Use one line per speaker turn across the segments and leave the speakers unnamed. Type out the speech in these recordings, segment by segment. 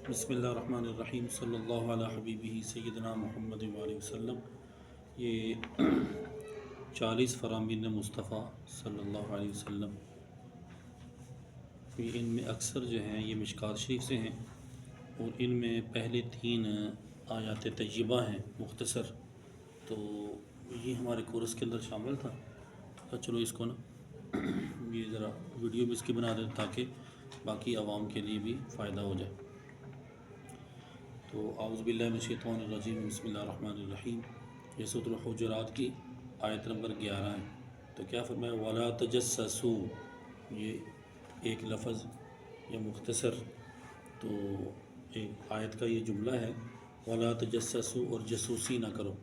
بسم اللہ الرحمن الرحیم صلی اللہ علیہ حبیبہ سیدنا محمد وآلہ وسلم۔ یہ 40 فرامین مصطفیٰ صلی اللہ علیہ وسلم، ان میں اکثر جو ہیں یہ مشکات شریف سے ہیں، اور ان میں پہلے 3 آیات طیبہ ہیں مختصر، تو یہ ہمارے کورس کے اندر شامل تھا۔ تو چلو اس کو نا یہ ذرا ویڈیو بھی اس کی بنا دیں تاکہ باقی عوام کے لیے بھی فائدہ ہو جائے۔ تو اعوذ باللہ من الشیطان الرجیم، بسم اللہ الرحمن الرحیم۔ یہ سورۃ الحجرات کی آیت نمبر 11 ہے۔ تو کیا فرمایا؟ وَلَا تَجَسَّسُوا، یہ ایک لفظ یا مختصر تو ایک آیت کا یہ جملہ ہے، وَلَا تَجَسَّسُوا، اور جاسوسی نہ کرو۔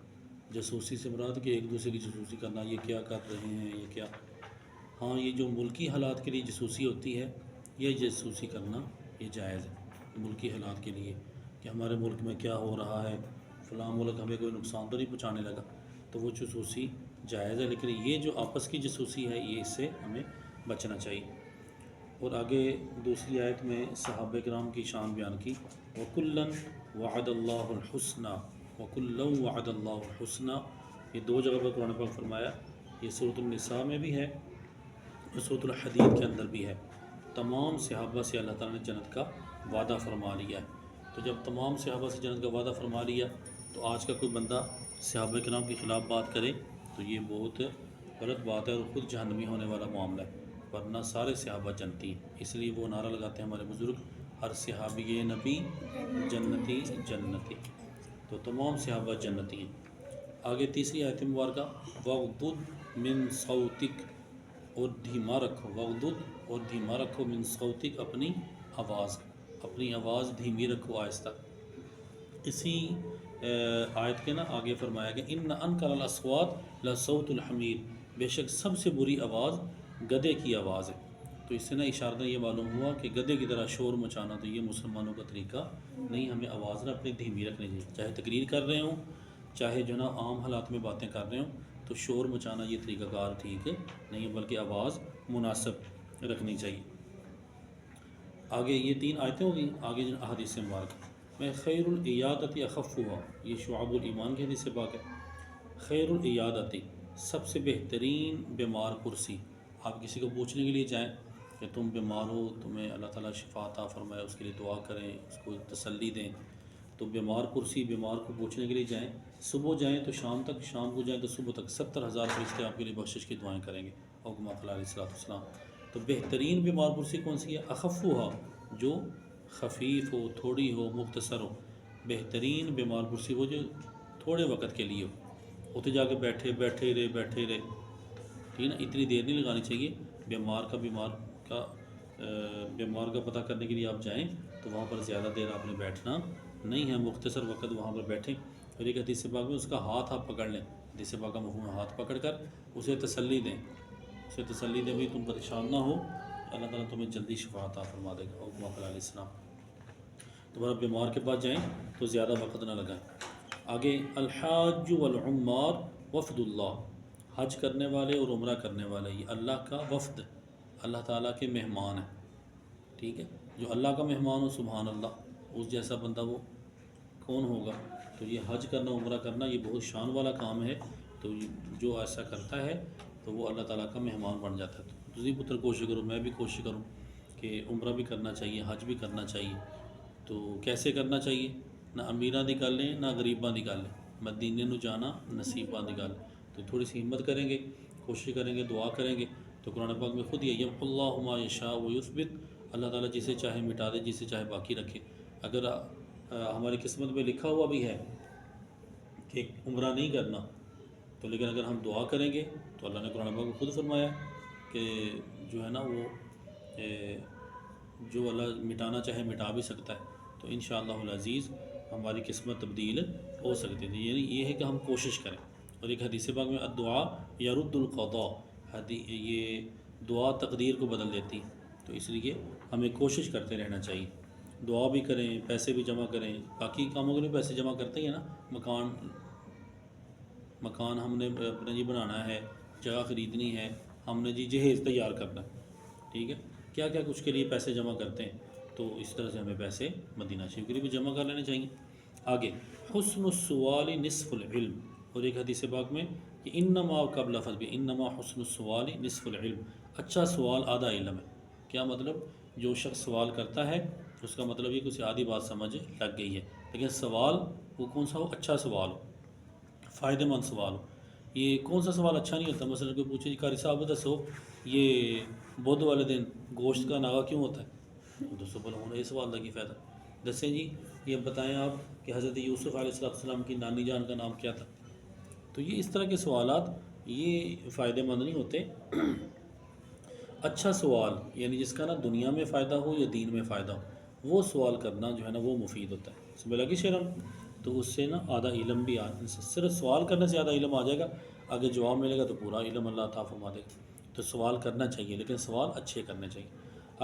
جاسوسی سے مراد کہ ایک دوسرے کی جاسوسی کرنا، یہ کیا کر رہے ہیں، یہ کیا۔ ہاں، یہ جو ملکی حالات کے لیے جاسوسی ہوتی ہے، یہ جاسوسی کرنا یہ جائز ہے ملکی حالات کے لیے، کہ ہمارے ملک میں کیا ہو رہا ہے، فلاں ملک ہمیں کوئی نقصان تو نہیں پہنچانے لگا، تو وہ جاسوسی جائز ہے۔ لیکن یہ جو آپس کی جاسوسی ہے، یہ اس سے ہمیں بچنا چاہیے۔ اور آگے دوسری آیت میں صحابہ کرام کی شان بیان کی، وَكُلًّا وَعَدَ اللَّهُ الْحُسْنَى، وَكُلًّا وَعَدَ اللَّهُ الْحُسْنَى، یہ 2 جگہ پر قرآن پاک فرمایا۔ یہ سورۃ النساء میں بھی ہے اور سورۃ الحدید کے اندر بھی ہے۔ تمام صحابہ سے اللہ تعالیٰ نے جنت کا وعدہ فرما لیا ہے۔ تو جب تمام صحابہ سے جنت کا وعدہ فرما لیا، تو آج کا کوئی بندہ صحابہ کرام کے خلاف بات کرے تو یہ بہت غلط بات ہے اور خود جہنمی ہونے والا معاملہ ہے، ورنہ سارے صحابہ جنتی ہیں۔ اس لیے وہ نعرہ لگاتے ہیں ہمارے بزرگ، ہر صحابی نبی جنتی جنتی، تو تمام صحابہ جنتی ہیں۔ آگے تیسری آیت مبارکہ، وَغْضُضْ مِن صَوْتِكَ، اور دھیما رکھو، وغدد، اور دھیما رکھو، من صوتک، اپنی آواز دھیمی رکھو، آہستہ۔ اسی آیت کے نا آگے فرمایا کہ ان انکر الاصوات لصوت الحمیر، بے شک سب سے بری آواز گدھے کی آواز ہے۔ تو اس سے نا اشارہ یہ معلوم ہوا کہ گدھے کی طرح شور مچانا تو یہ مسلمانوں کا طریقہ نہیں، ہمیں آواز نا اپنی دھیمی رکھنی چاہیے، چاہے تقریر کر رہے ہوں، چاہے جو نا عام حالات میں باتیں کر رہے ہوں، تو شور مچانا یہ طریقہ کار ٹھیک نہیں، بلکہ آواز مناسب رکھنی چاہیے۔ آگے یہ 3 آیتیں ہوگی، آگے جو احادیث مبارک میں خیر العیادت اخفھا، یہ شعب الایمان کی حدیث پاک ہے۔ خیر العیادت، سب سے بہترین بیمار پرسی۔ آپ کسی کو پوچھنے کے لیے جائیں کہ تم بیمار ہو، تمہیں اللہ تعالیٰ شفا عطا فرمائے، اس کے لیے دعا کریں، اس کو تسلی دیں، تو بیمار پرسی، بیمار کو پوچھنے کے لیے جائیں، صبح جائیں تو شام تک، شام کو جائیں تو صبح تک، 70,000 فرشتے آپ کے لیے بخشش کی دعائیں کریں گے، اور کما قال علیہ السلام۔ تو بہترین بیمار پرسی کون سی ہے؟ اخفھا، جو خفیف ہو، تھوڑی ہو، مختصر ہو۔ بہترین بیمار پرسی وہ جو تھوڑے وقت کے لیے ہو، ہوتے جا کے بیٹھے رہے، ٹھیک ہے نا، اتنی دیر نہیں لگانی چاہیے۔ بیمار کا پتہ کرنے کے لیے آپ جائیں تو وہاں پر زیادہ دیر آپ نے بیٹھنا نہیں ہے، مختصر وقت وہاں پر بیٹھیں۔ اور ایک حدیث پاک میں اس کا ہاتھ آپ پکڑ لیں، حدیث پاک کا مفہوم ہے ہاتھ پکڑ کر اسے تسلی دیں، بھئی تم پریشان نہ ہو، اللہ تعالیٰ تمہیں جلدی شفا عطا فرما دے گا، اور کما قال علیہ السلام۔ تو آپ بیمار کے پاس جائیں تو زیادہ وقت نہ لگائیں۔ آگے الحاج والعمار وفد اللہ، حج کرنے والے اور عمرہ کرنے والے یہ اللہ کا وفد، اللہ تعالیٰ کے مہمان ہیں، ٹھیک ہے۔ جو اللہ کا مہمان ہو، سبحان اللہ، اس جیسا بندہ وہ کون ہوگا۔ تو یہ حج کرنا، عمرہ کرنا یہ بہت شان والا کام ہے، تو جو ایسا کرتا ہے تو وہ اللہ تعالیٰ کا مہمان بن جاتا ہے۔ تو تسی پتر کوشش کرو، میں بھی کوشش کروں کہ عمرہ بھی کرنا چاہیے، حج بھی کرنا چاہیے۔ تو کیسے کرنا چاہیے؟ نہ امیراں دی گل ہے، نہ غریباں دی گل ہے، مدینے نو جانا نصیباں دی گل۔ تو تھوڑی سی ہمت کریں گے، کوشش کریں گے، دعا کریں گے، تو قرآن پاک میں خود یہ یمحو اللہ ما یشاء ویثبت، اللہ تعالیٰ جسے چاہے مٹا دے، جسے چاہے باقی رکھے۔ اگر ہماری قسمت میں لکھا ہوا بھی ہے کہ عمرہ نہیں کرنا، تو لیکن اگر ہم دعا کریں گے تو اللہ نے قرآن پاک میں خود فرمایا کہ جو ہے نا وہ جو اللہ مٹانا چاہے مٹا بھی سکتا ہے۔ تو انشاءاللہ العزیز ہماری قسمت تبدیل ہو سکتی تھی، یعنی یہ ہے کہ ہم کوشش کریں۔ اور ایک حدیث پاک میں الدعاء یرد القضاء، یہ دعا تقدیر کو بدل دیتی، تو اس لیے ہمیں کوشش کرتے رہنا چاہیے، دعا بھی کریں، پیسے بھی جمع کریں، باقی کاموں کے لیے پیسے جمع کرتے ہیں نا، مکان ہم نے اپنا جی بنانا ہے، جگہ خریدنی ہے، ہم نے جی جہیز تیار کرنا ہے، ٹھیک ہے، کیا کیا کچھ کے لیے پیسے جمع کرتے ہیں۔ تو اس طرح سے ہمیں پیسے مدینہ شریف کے لیے بھی جمع کر لینے چاہیے۔ آگے حسن السوال نصف العلم، اور ایک حدیث پاک میں کہ انما کا لفظ بھی انما حسن السوال نصف العلم، اچھا سوال آدھا علم ہے۔ کیا مطلب؟ جو شخص سوال کرتا ہے اس کا مطلب یہ کہ اسے آدھی بات سمجھ لگ گئی ہے، لیکن سوال وہ کون سا ہو؟ اچھا سوال ہو، فائدہ مند سوال ہو۔ یہ کون سا سوال اچھا نہیں ہوتا؟ مثلا کوئی پوچھے جی قاری صاحب دسو یہ بدھ والے دن گوشت کا ناغہ کیوں ہوتا ہے؟ دوستوں بولو ہونا یہ سوال لگی فائدہ دسیں جی، یہ بتائیں آپ کہ حضرت یوسف علیہ السلام کی نانی جان کا نام کیا تھا؟ تو یہ اس طرح کے سوالات یہ فائدہ مند نہیں ہوتے۔ اچھا سوال یعنی جس کا نا دنیا میں فائدہ ہو یا دین میں فائدہ ہو، وہ سوال کرنا جو ہے نا وہ مفید ہوتا ہے۔ اس میں لگی شرم تو اس سے نا آدھا علم بھی صرف سوال کرنے سے آدھا علم آ جائے گا، آگے جواب ملے گا تو پورا علم اللہ عطا فرما دے گا۔ تو سوال کرنا چاہیے لیکن سوال اچھے کرنے چاہیے۔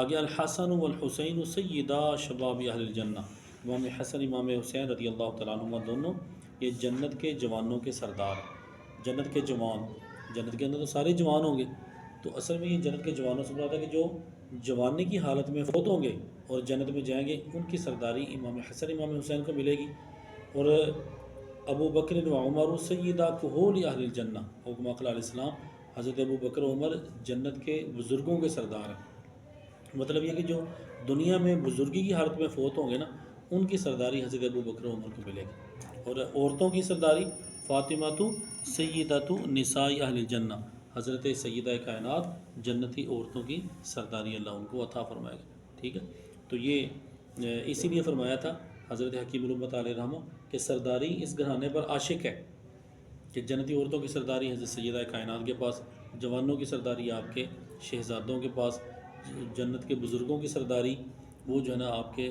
آگے الحسن والحسین سیدا شباب اہل الجنہ، امام حسن امام حسین رضی اللہ تعالیٰ عنہما دونوں یہ جنت کے جوانوں کے سردار ہیں۔ جنت کے جوان، جنت کے اندر تو سارے جوان ہوں گے، تو اصل میں یہ جنت کے جوانوں سے مراد ہے کہ جو جوانی کی حالت میں فوت ہوں گے اور جنت میں جائیں گے، ان کی سرداری امام حسن امام حسین کو ملے گی۔ اور ابو بکر و عمر سیدہ کہول اہل الجنہ، حکم اقل علیہ السلام حضرت ابو بکر و عمر جنت کے بزرگوں کے سردار ہیں۔ مطلب یہ کہ جو دنیا میں بزرگی کی حالت میں فوت ہوں گے نا، ان کی سرداری حضرت ابو بکر و عمر کو ملے گی۔ اور عورتوں کی سرداری فاطمہ سیدۃ نساء اہل الجنہ، حضرت سیدہ کائنات جنتی عورتوں کی سرداری اللہ ان کو عطا فرمائے گا۔ ٹھیک ہے، تو یہ اسی لیے فرمایا تھا حضرت حکیم الامت علیہ رحمہ کہ سرداری اس گھرانے پر عاشق ہے، کہ جنتی عورتوں کی سرداری حضرت سیدہ کائنات کے پاس، جوانوں کی سرداری آپ کے شہزادوں کے پاس، جنت کے بزرگوں کی سرداری وہ جو ہے نا آپ کے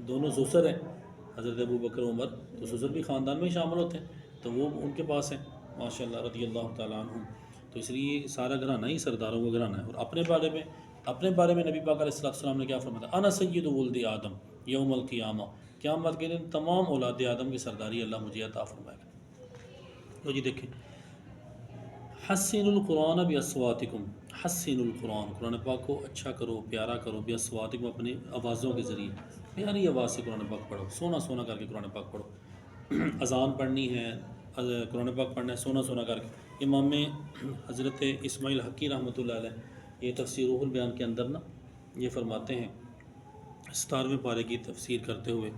دونوں سسر ہیں حضرت ابو بکر عمر، تو سسر بھی خاندان میں شامل ہوتے ہیں، تو وہ ان کے پاس ہیں ماشاء اللہ رضی اللہ تعالیٰ عنہ۔ تو اس لیے سارا گھرانہ ہی سرداروں کا گھرانہ ہے۔ اور اپنے بارے میں نبی پاک علیہ السلام نے کیا فرمایا؟ انا سید ولد آدم یوم القیامہ، قیامت کے دن تمام اولاد آدم کی سرداری اللہ مجھے عطا فرمائے گا۔ تو جی دیکھیں، حسن القرآن باصواتکم، حسن القرآن، قرآن پاک کو اچھا کرو، پیارا کرو، باصواتکم، اپنی آوازوں کے ذریعے پیاری آواز سے قرآن پاک پڑھو، سونا سونا کر کے قرآن پاک پڑھو۔ اذان پڑھنی ہے، قرآن پاک پڑھنا ہے سونا سونا کر کے۔ امام حضرت اسماعیل حقی رحمۃ اللہ علیہ یہ تفسیر روح البیان کے اندر نا یہ فرماتے ہیں 17ویں پارے کی تفسیر کرتے ہوئے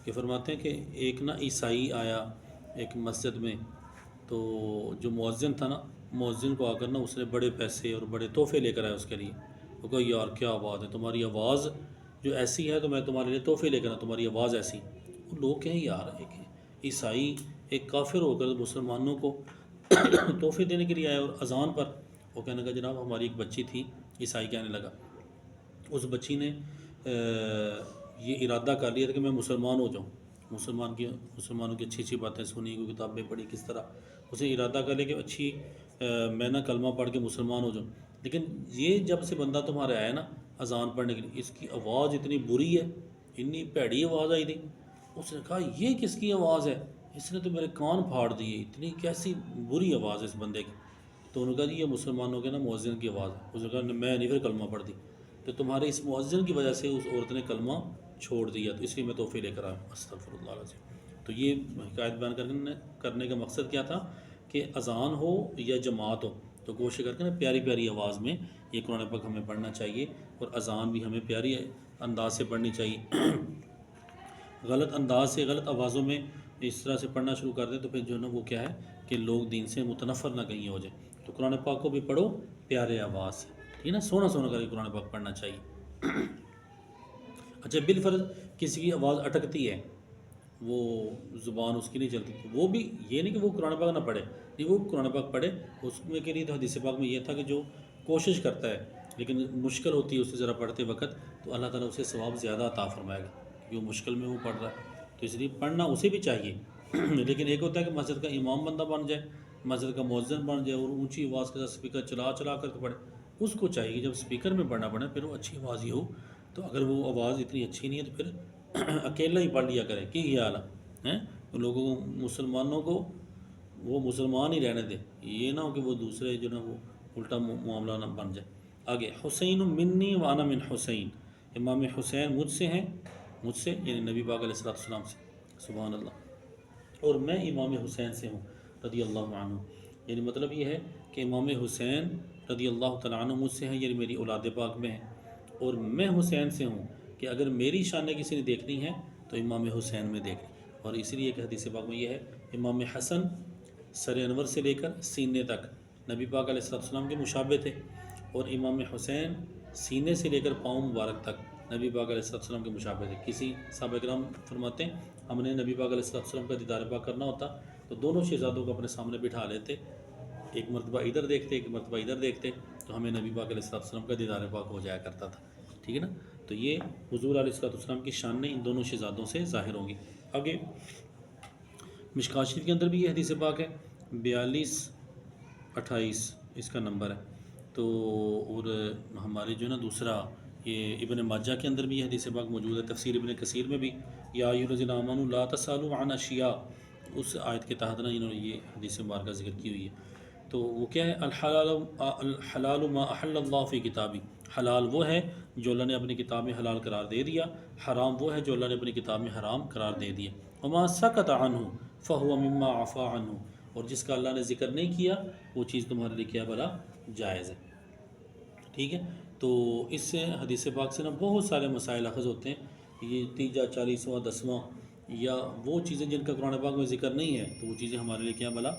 کہ فرماتے ہیں کہ ایک نا عیسائی آیا ایک مسجد میں، تو جو مؤذن تھا نا، مؤذن کو آ کر نا اس نے بڑے پیسے اور بڑے تحفے لے کر آئے اس کے لیے۔ وہ کہا یار کیا بات ہے، تمہاری آواز جو ایسی ہے تو میں تمہارے لیے تحفے لے کر آؤں، تمہاری آواز ایسی۔ وہ لوگ کہیں یار ایک عیسائی ایک کافر ہو کر مسلمانوں کو تحفے دینے کے لیے آیا، اور اذان پر وہ کہنے لگا جناب ہماری ایک بچی تھی، عیسائی کہنے لگا اس بچی نے یہ ارادہ کر لیا تھا کہ میں مسلمان ہو جاؤں، مسلمانوں کی اچھی اچھی باتیں سنی، کوئی کتابیں پڑھی، کس طرح اسے ارادہ کر لیا کہ اچھی میں نہ کلمہ پڑھ کے مسلمان ہو جاؤں۔ لیکن یہ جب سے بندہ تمہارے آیا نا اذان پڑھنے کے لیے، اس کی آواز اتنی بری ہے، اتنی بھیڑی آواز آئی تھی، اس نے کہا یہ کس کی آواز ہے؟ اس نے تو میرے کان پھاڑ دیے، اتنی کیسی بری آواز ہے اس بندے کی۔ تو انہوں نے کہا جی یہ مسلمانوں کے نا مؤذن کی آواز ہے۔ اس نے کہا میں نہیں پھر کلمہ پڑھ دی، تو تمہارے اس مؤذن کی وجہ سے اس عورت نے کلمہ چھوڑ دیا، تو اس لیے میں تحفے لے کر آیا ہوں۔ استغفر اللہ العظیم۔ تو یہ حکایت بیان کرنے کا مقصد کیا تھا کہ اذان ہو یا جماعت ہو تو کوشش کر کے نا پیاری پیاری آواز میں یہ قرآن پاک ہمیں پڑھنا چاہیے، اور اذان بھی ہمیں پیاری انداز سے پڑھنی چاہیے۔ غلط انداز سے غلط آوازوں میں اس طرح سے پڑھنا شروع کر دیں تو پھر جو ہے نا وہ کیا ہے کہ لوگ دین سے متنفر نہ کہیں ہو جائیں۔ تو قرآن پاک کو بھی پڑھو پیارے آواز سے، ٹھیک ہے نا، سونا سونا کر کے قرآن پاک پڑھنا چاہیے۔ اچھا بالفرض کسی کی آواز اٹکتی ہے، وہ زبان اس کی نہیں چلتی، تو وہ بھی یہ نہیں کہ وہ قرآن پاک نہ پڑھے، نہیں وہ قرآن پاک پڑھے۔ اس میں کے لیے تو حدیث پاک میں یہ تھا کہ جو کوشش کرتا ہے لیکن مشکل ہوتی ہے اسے ذرا پڑھتے وقت، تو اللہ تعالیٰ اسے ثواب زیادہ عطا فرمائے گا، کیونکہ وہ مشکل میں وہ پڑھ رہا ہے۔ تو اس لیے پڑھنا اسے بھی چاہیے، لیکن ایک ہوتا ہے کہ مسجد کا امام بندہ بن جائے، مسجد کا مؤذن بن جائے اور اونچی آواز کے ساتھ اسپیکر چلا چلا کر پڑھے، اس کو چاہیے کہ جب اسپیکر میں پڑھنا پڑے پھر وہ اچھی آواز ہی ہو۔ تو اگر وہ آواز اتنی اچھی نہیں ہے تو پھر اکیلا ہی پڑھ لیا کرے، کی خیال ہے لوگوں کو، مسلمانوں کو وہ مسلمان ہی رہنے دے، یہ نہ ہو کہ وہ دوسرے جو نا وہ الٹا معاملہ نہ بن جائے۔ آگے حسین منی وانا من حسین، امام حسین مجھ سے ہیں، مجھ سے یعنی نبی پاک علیہ السلام سے، سبحان اللہ، اور میں امام حسین سے ہوں رضی اللہ عنہ، یعنی مطلب یہ ہے کہ امام حسین رضی اللہ تعالیٰ عنہ مجھ سے ہیں، یعنی میری اولاد پاک میں ہیں، اور میں حسین سے ہوں کہ اگر میری شان کسی نے دیکھنی ہے تو امام حسین میں دیکھیں۔ اور اسی لیے کہ حدیث پاک میں یہ ہے، امام حسن سر انور سے لے کر سینے تک نبی پاک علیہ السلام کے مشابہ تھے، اور امام حسین سینے سے لے کر پاؤں مبارک تک نبی پاک علیہ السلام کے مشابہ تھے۔ کسی صحابہ کرام فرماتے ہیں ہم نے نبی پاک علیہ السلام کا دیدار پاک کرنا ہوتا تو دونوں شہزادوں کو اپنے سامنے بٹھا لیتے، ایک مرتبہ ادھر دیکھتے ایک مرتبہ ادھر دیکھتے، تو ہمیں نبی پاک علیہ السلام کا دیدار پاک ہو جایا کرتا تھا، ٹھیک ہے نا۔ تو یہ حضور علیہ السلام کی شان ان دونوں شہزادوں سے ظاہر ہوگی۔ آگے مشکوٰۃ شریف کے اندر بھی یہ حدیث پاک ہے 4228 اس کا نمبر ہے، تو اور ہمارے جو ہے نا دوسرا یہ ابن ماجہ کے اندر بھی یہ حدیث پاک موجود ہے، تفسیر ابن کثیر میں بھی یا ایھا الذین آمنوا لا تسألوا عن اشیاء، اس آیت کے تحت نا انہوں نے یہ حدیث مبارکہ ذکر کی ہوئی ہے۔ تو وہ کیا ہے، الحلال ما احل اللہ فی کتابی، حلال وہ ہے جو اللہ نے اپنی کتاب میں حلال قرار دے دیا، حرام وہ ہے جو اللہ نے اپنی کتاب میں حرام قرار دے دیا، وما سکت عنہ فہو مما عفا عنہ، اور جس کا اللہ نے ذکر نہیں کیا وہ چیز تمہارے لیے کیا بھلا جائز ہے، ٹھیک ہے۔ تو اس سے حدیث پاک سے نا بہت سارے مسائل اخذ ہوتے ہیں، یہ تیجا 40واں 10واں یا وہ چیزیں جن کا قرآن پاک میں ذکر نہیں ہے تو وہ چیزیں ہمارے لیے کیا بھلا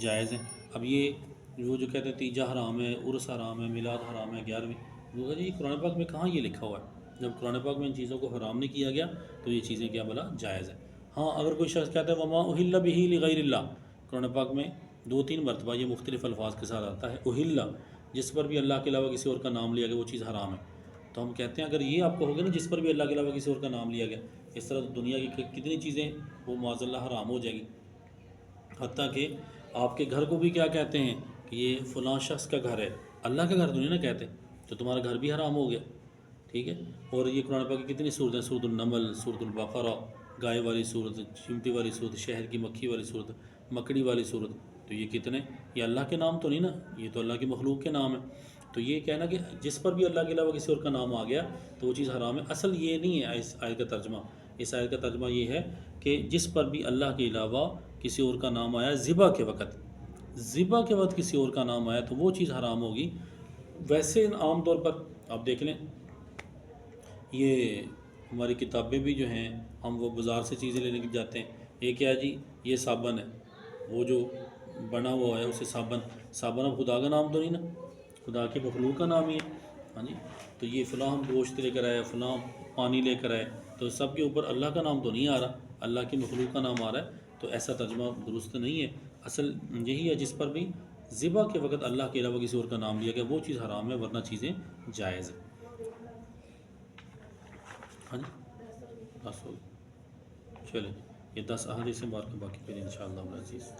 جائز ہیں۔ اب یہ وہ جو کہتے ہیں تیجا حرام ہے، عرس حرام ہے، میلاد حرام ہے، 11ویں، وہ جی قرآن پاک میں کہاں یہ لکھا ہوا ہے؟ جب قرآن پاک میں ان چیزوں کو حرام نہیں کیا گیا تو یہ چیزیں کیا بھلا جائز ہے۔ ہاں اگر کوئی شخص کہتا ہے وما اہل بہ لغیر اللہ، قرآن پاک میں 2-3 مرتبہ یہ مختلف الفاظ کے ساتھ آتا ہے، اہل، جس پر بھی اللہ کے علاوہ کسی اور کا نام لیا گیا وہ چیز حرام ہے، تو ہم کہتے ہیں اگر یہ آپ کو ہوگا نا جس پر بھی اللہ کے علاوہ کسی اور کا نام لیا گیا، اس طرح تو دنیا کی کتنی چیزیں وہ معاذ اللہ حرام ہو جائے گی، حتیٰ کہ آپ کے گھر کو بھی کیا کہتے ہیں کہ یہ فلاں شخص کا گھر ہے، اللہ کا گھر تو نہیں نا کہتے، تو تمہارا گھر بھی حرام ہو گیا، ٹھیک ہے۔ اور یہ قرآن پاک کی کتنی صورتیں، سورۃ النمل، سورۃ البقرہ، گائے والی صورت، چیمٹی والی صورت، شہد کی مکھی والی صورت، مکڑی والی صورت، تو یہ کتنے، یہ اللہ کے نام تو نہیں نا، یہ تو اللہ کی مخلوق کے نام ہے، تو یہ کہنا کہ جس پر بھی اللہ کے علاوہ کسی اور کا نام آ گیا تو وہ چیز حرام ہے، اصل یہ نہیں ہے اس آیت کا ترجمہ، اس آیت کا ترجمہ یہ ہے کہ جس پر بھی اللہ کے علاوہ کسی اور کا نام آیا ذبح کے وقت کسی اور کا نام آیا تو وہ چیز حرام ہوگی۔ ویسے عام طور پر آپ دیکھ لیں یہ ہماری کتابیں بھی جو ہیں ہم وہ بازار سے چیزیں لینے جاتے ہیں، یہ کیا جی یہ صابن ہے، وہ جو بنا ہوا ہے اسے صابن اب خدا کا نام تو نہیں نا، خدا کی مخلوق کا نام ہی ہے، ہاں جی، تو یہ فلاں ہم گوشت لے کر آئے، فلاں پانی لے کر آئے، تو سب کے اوپر اللہ کا نام تو نہیں آ رہا، اللہ کی مخلوق کا نام آ رہا ہے، تو ایسا ترجمہ درست نہیں ہے۔ اصل یہی ہے جس پر بھی ذبح کے وقت اللہ کے علاوہ کسی اور کا نام لیا گیا وہ چیز حرام ہے، ورنہ چیزیں جائز ہیں۔ ہاں جی 10 ہو گئے، چلیں یہ 10 احادیث سے باقی پھر انشاءاللہ العزیز